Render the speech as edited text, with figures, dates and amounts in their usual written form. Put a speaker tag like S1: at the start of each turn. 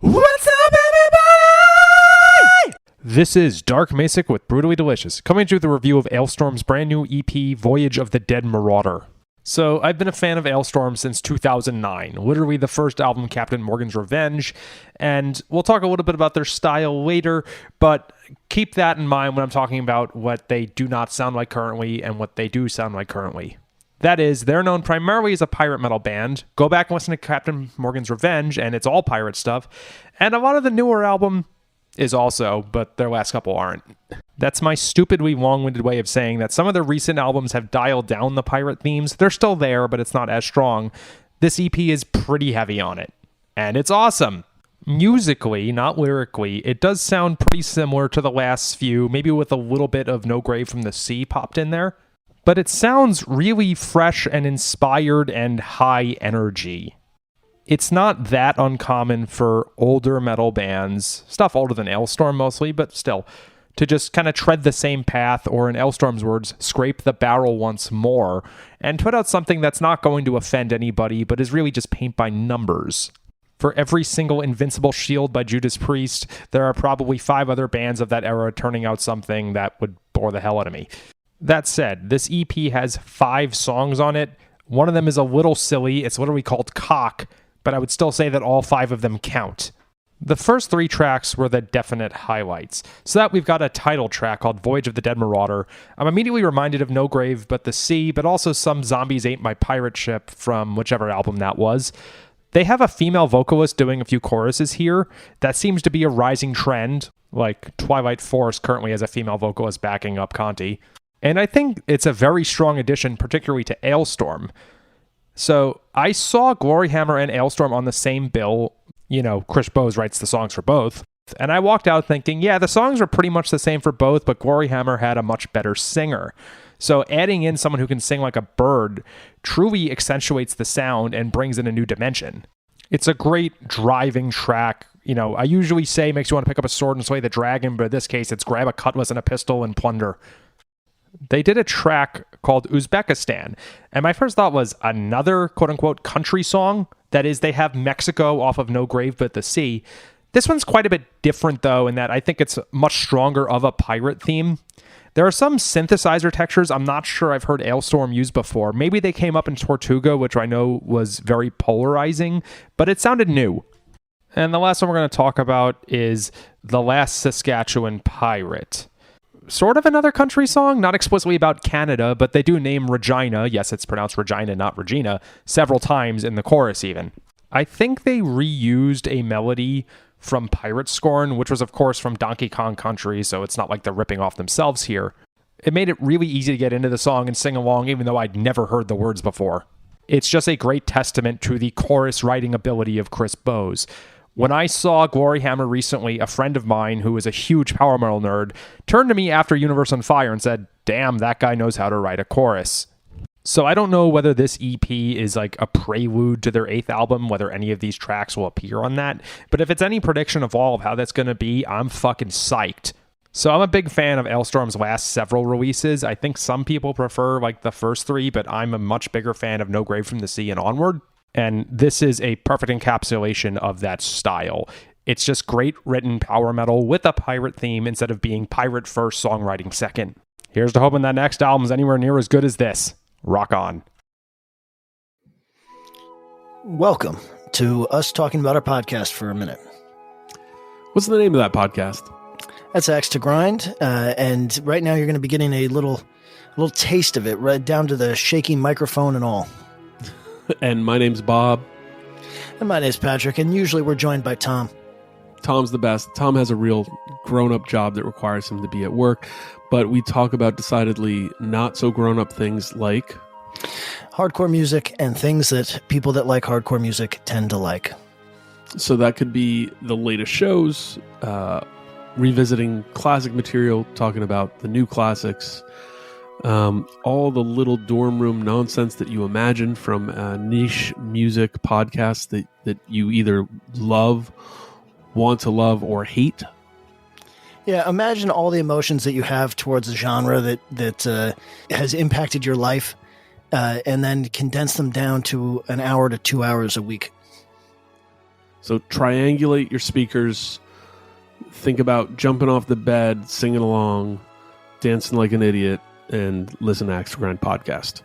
S1: What's up, everybody? This is Dark Macek with Brutally Delicious, coming to you with a review of Alestorm's brand new EP, Voyage of the Dead Marauder. So, I've been a fan of Alestorm since 2009, literally the first album, Captain Morgan's Revenge, and we'll talk a little bit about their style later, but keep that in mind when I'm talking about what they do not sound like currently and what they do sound like currently. That is, they're known primarily as a pirate metal band. Go back and listen to Captain Morgan's Revenge, and it's all pirate stuff. And a lot of the newer album is also, but their last couple aren't. That's my stupidly long-winded way of saying that some of their recent albums have dialed down the pirate themes. They're still there, but it's not as strong. This EP is pretty heavy on it, and it's awesome. Musically, not lyrically, it does sound pretty similar to the last few, maybe with a little bit of No Grave from the Sea popped in there. But it sounds really fresh and inspired and high energy. It's not that uncommon for older metal bands, stuff older than Alestorm mostly, but still, to just kind of tread the same path, or in Alestorm's words, scrape the barrel once more, and put out something that's not going to offend anybody, but is really just paint by numbers. For every single Invincible Shield by Judas Priest, there are probably 5 other bands of that era turning out something that would bore the hell out of me. That said, this EP has 5 songs on it. One of them is a little silly. It's literally called Cock, but I would still say that all 5 of them count. The first 3 tracks were the definite highlights. So that we've got a title track called Voyage of the Dead Marauder. I'm immediately reminded of No Grave but the Sea, but also Some Zombies Ate My Pirate Ship from whichever album that was. They have a female vocalist doing a few choruses here. That seems to be a rising trend, like Twilight Force currently has a female vocalist backing up Conti. And I think it's a very strong addition, particularly to Alestorm. So I saw Gloryhammer and Alestorm on the same bill. You know, Chris Bowes writes the songs for both. And I walked out thinking, yeah, the songs are pretty much the same for both, but Gloryhammer had a much better singer. So adding in someone who can sing like a bird truly accentuates the sound and brings in a new dimension. It's a great driving track. You know, I usually say makes you want to pick up a sword and slay the dragon, but in this case, it's grab a cutlass and a pistol and plunder. They did a track called Uzbekistan, and my first thought was another quote-unquote country song. That is, they have Mexico off of No Grave But the Sea. This one's quite a bit different, though, in that I think it's much stronger of a pirate theme. There are some synthesizer textures I'm not sure I've heard Alestorm use before. Maybe they came up in Tortuga, which I know was very polarizing, but it sounded new. And the last one we're going to talk about is The Last Saskatchewan Pirate. Sort of another country song, not explicitly about Canada, but they do name Regina, yes, it's pronounced Regina, not Regina, several times in the chorus even. I think they reused a melody from Pirate Scorn, which was of course from Donkey Kong Country, so it's not like they're ripping off themselves here. It made it really easy to get into the song and sing along, even though I'd never heard the words before. It's just a great testament to the chorus writing ability of Chris Bowes. When I saw Gloryhammer recently, a friend of mine who is a huge power metal nerd turned to me after Universe on Fire and said, damn, that guy knows how to write a chorus. So I don't know whether this EP is like a prelude to their 8th album, whether any of these tracks will appear on that, but if it's any prediction of all of how that's going to be, I'm fucking psyched. So I'm a big fan of Alestorm's last several releases. I think some people prefer like the first 3, but I'm a much bigger fan of No Grave from the Sea and onward. And this is a perfect encapsulation of that style. It's just great written power metal with a pirate theme instead of being pirate first, songwriting second. Here's to hoping that next album's anywhere near as good as this. Rock on.
S2: Welcome to us talking about our podcast for a minute.
S3: What's the name of that podcast?
S2: That's Axe to Grind, and right now you're going to be getting a little taste of it, right down to the shaky microphone and all.
S3: And my name's Bob.
S2: And my name's Patrick, and usually we're joined by Tom.
S3: Tom's the best. Tom has a real grown-up job that requires him to be at work, but we talk about decidedly not so grown-up things like
S2: hardcore music and things that people that like hardcore music tend to like.
S3: So that could be the latest shows, revisiting classic material, talking about the new classics, all the little dorm room nonsense that you imagine from niche music podcasts that you either love, want to love, or hate.
S2: Yeah, imagine all the emotions that you have towards a genre that has impacted your life, and then condense them down to an hour to 2 hours a week.
S3: So triangulate your speakers. Think about jumping off the bed, singing along, dancing like an idiot, and listen to Axe to Grind podcast.